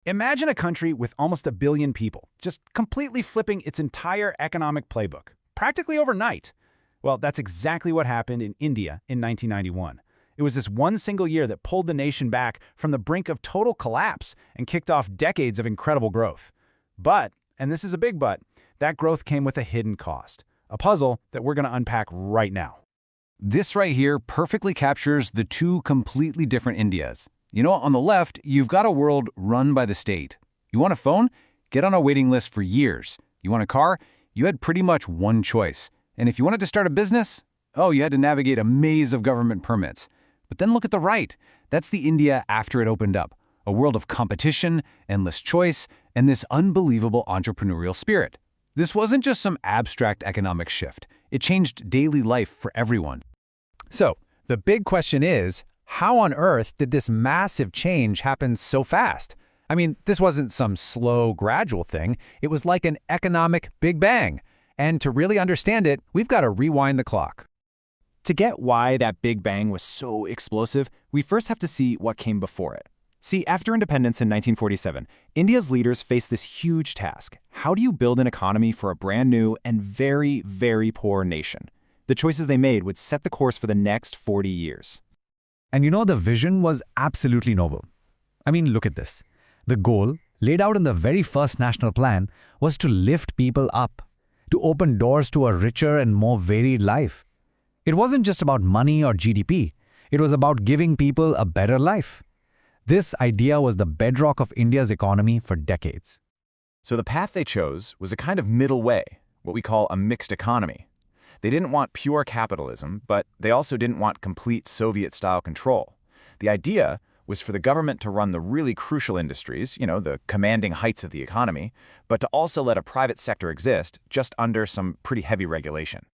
Imagine a country with almost a billion people, just completely flipping its entire economic playbook, practically overnight. Well, that's exactly what happened in India in 1991. It was this one single year that pulled the nation back from the brink of total collapse and kicked off decades of incredible growth. But, and this is a big but, that growth came with a hidden cost, a puzzle that we're going to unpack right now. This right here perfectly captures the two completely different Indias. You know, on the left, you've got a world run by the state. You want a phone? Get on a waiting list for years. You want a car? You had pretty much one choice. And if you wanted to start a business, oh, you had to navigate a maze of government permits. But then look at the right. That's the India after it opened up. A world of competition, endless choice, and this unbelievable entrepreneurial spirit. This wasn't just some abstract economic shift. It changed daily life for everyone. So, the big question is, how on earth did this massive change happen so fast? I mean, this wasn't some slow, gradual thing. It was like an economic Big Bang. And to really understand it, we've got to rewind the clock. To get why that Big Bang was so explosive, we first have to see what came before it. See, after independence in 1947, India's leaders faced this huge task. How do you build an economy for a brand new and very, very poor nation? The choices they made would set the course for the next 40 years. And you know, the vision was absolutely noble. I mean, look at this. The goal, laid out in the very first national plan, was to lift people up, to open doors to a richer and more varied life. It wasn't just about money or GDP. It was about giving people a better life. This idea was the bedrock of India's economy for decades. So the path they chose was a kind of middle way, what we call a mixed economy. They didn't want pure capitalism, but they also didn't want complete Soviet-style control. The idea was for the government to run the really crucial industries, the commanding heights of the economy, but to also let a private sector exist just under some pretty heavy regulation.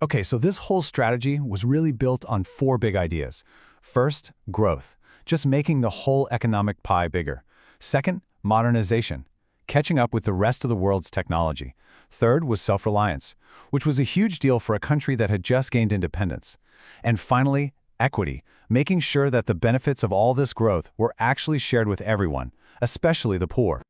Okay, so this whole strategy was really built on four big ideas. First, growth, just making the whole economic pie bigger. Second, modernization, catching up with the rest of the world's technology. Third was self-reliance, which was a huge deal for a country that had just gained independence. And finally, equity, making sure that the benefits of all this growth were actually shared with everyone, especially the poor.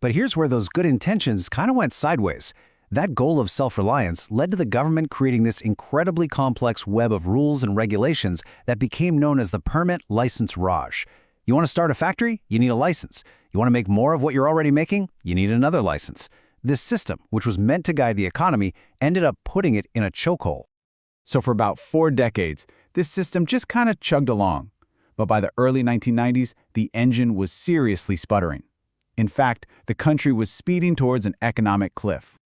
But here's where those good intentions kind of went sideways. That goal of self-reliance led to the government creating this incredibly complex web of rules and regulations that became known as the Permit License Raj. You want to start a factory? You need a license. You want to make more of what you're already making? You need another license. This system, which was meant to guide the economy, ended up putting it in a chokehold. So for about 4 decades, this system just kind of chugged along. But by the early 1990s, the engine was seriously sputtering. In fact, the country was speeding towards an economic cliff.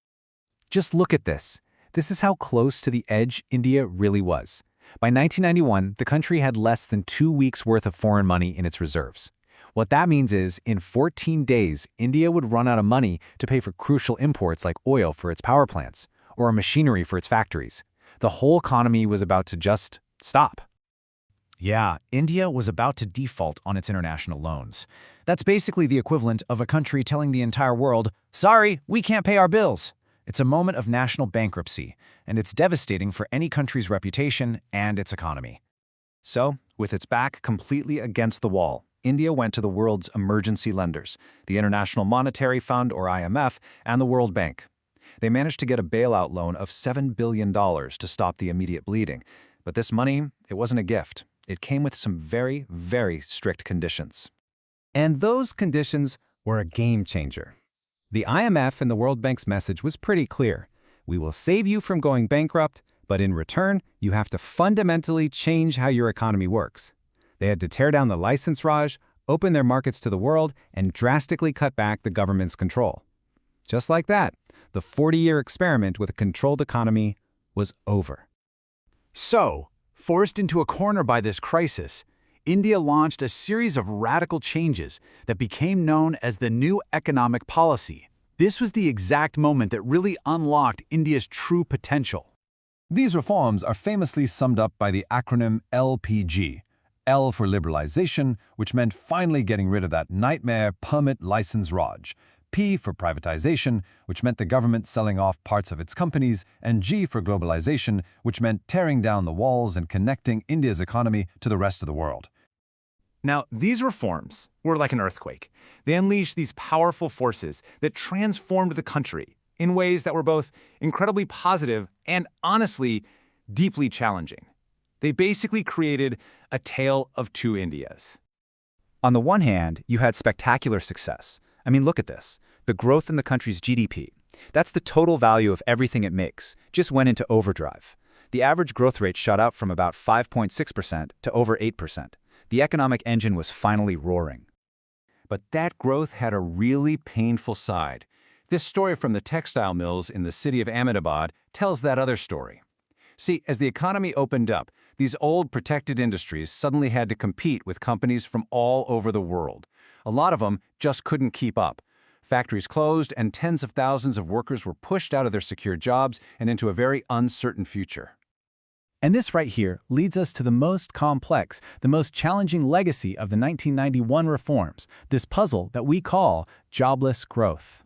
Just look at this. This is how close to the edge India really was. By 1991, the country had less than 2 weeks' worth of foreign money in its reserves. What that means is, in 14 days, India would run out of money to pay for crucial imports like oil for its power plants, or machinery for its factories. The whole economy was about to just stop. Yeah, India was about to default on its international loans. That's basically the equivalent of a country telling the entire world, "Sorry, we can't pay our bills." It's a moment of national bankruptcy, and it's devastating for any country's reputation and its economy. So, with its back completely against the wall, India went to the world's emergency lenders, the International Monetary Fund, or IMF, and the World Bank. They managed to get a bailout loan of $7 billion to stop the immediate bleeding. But this money, it wasn't a gift. It came with some very, very strict conditions. And those conditions were a game changer. The IMF and the World Bank's message was pretty clear. We will save you from going bankrupt, but in return, you have to fundamentally change how your economy works. They had to tear down the license Raj, open their markets to the world, and drastically cut back the government's control. Just like that, the 40-year experiment with a controlled economy was over. So, forced into a corner by this crisis, India launched a series of radical changes that became known as the New Economic Policy. This was the exact moment that really unlocked India's true potential. These reforms are famously summed up by the acronym LPG. L for liberalization, which meant finally getting rid of that nightmare Permit License Raj. P for privatization, which meant the government selling off parts of its companies, and G for globalization, which meant tearing down the walls and connecting India's economy to the rest of the world. Now, these reforms were like an earthquake. They unleashed these powerful forces that transformed the country in ways that were both incredibly positive and, honestly, deeply challenging. They basically created a tale of two Indias. On the one hand, you had spectacular success. I mean, look at this. The growth in the country's GDP. That's the total value of everything it makes, just went into overdrive. The average growth rate shot up from about 5.6% to over 8%. The economic engine was finally roaring. But that growth had a really painful side. This story from the textile mills in the city of Ahmedabad tells that other story. See, as the economy opened up, these old protected industries suddenly had to compete with companies from all over the world. A lot of them just couldn't keep up. Factories closed, and tens of thousands of workers were pushed out of their secure jobs and into a very uncertain future. And this right here leads us to the most complex, the most challenging legacy of the 1991 reforms, this puzzle that we call jobless growth.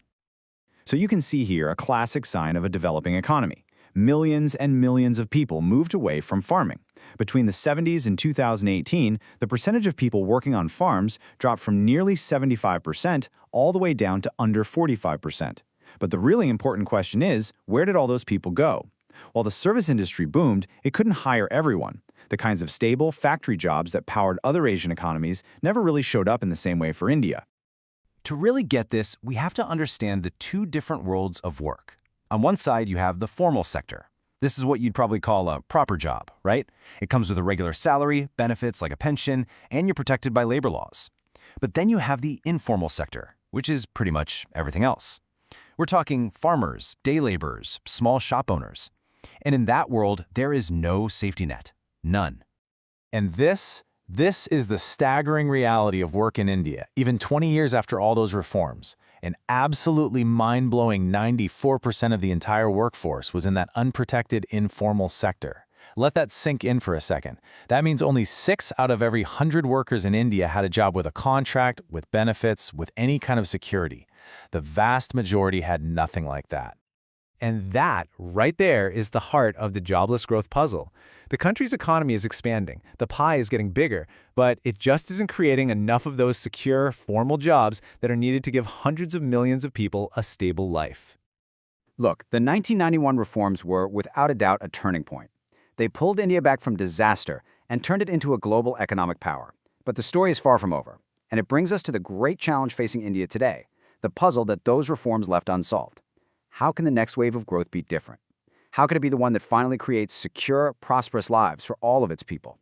So you can see here a classic sign of a developing economy. Millions and millions of people moved away from farming. Between the 70s and 2018, the percentage of people working on farms dropped from nearly 75% all the way down to under 45%. But the really important question is, where did all those people go? While the service industry boomed, it couldn't hire everyone. The kinds of stable, factory jobs that powered other Asian economies never really showed up in the same way for India. To really get this, we have to understand the two different worlds of work. On one side, you have the formal sector. This is what you'd probably call a proper job, right? It comes with a regular salary, benefits like a pension, and you're protected by labor laws. But then you have the informal sector, which is pretty much everything else. We're talking farmers, day laborers, small shop owners. And in that world, there is no safety net. None. And this is the staggering reality of work in India, even 20 years after all those reforms. An absolutely mind-blowing 94% of the entire workforce was in that unprotected informal sector. Let that sink in for a second. That means only 6 out of every 100 workers in India had a job with a contract, with benefits, with any kind of security. The vast majority had nothing like that. And that, right there, is the heart of the jobless growth puzzle. The country's economy is expanding, the pie is getting bigger, but it just isn't creating enough of those secure, formal jobs that are needed to give hundreds of millions of people a stable life. Look, the 1991 reforms were, without a doubt, a turning point. They pulled India back from disaster and turned it into a global economic power. But the story is far from over, and it brings us to the great challenge facing India today, the puzzle that those reforms left unsolved. How can the next wave of growth be different? How can it be the one that finally creates secure, prosperous lives for all of its people?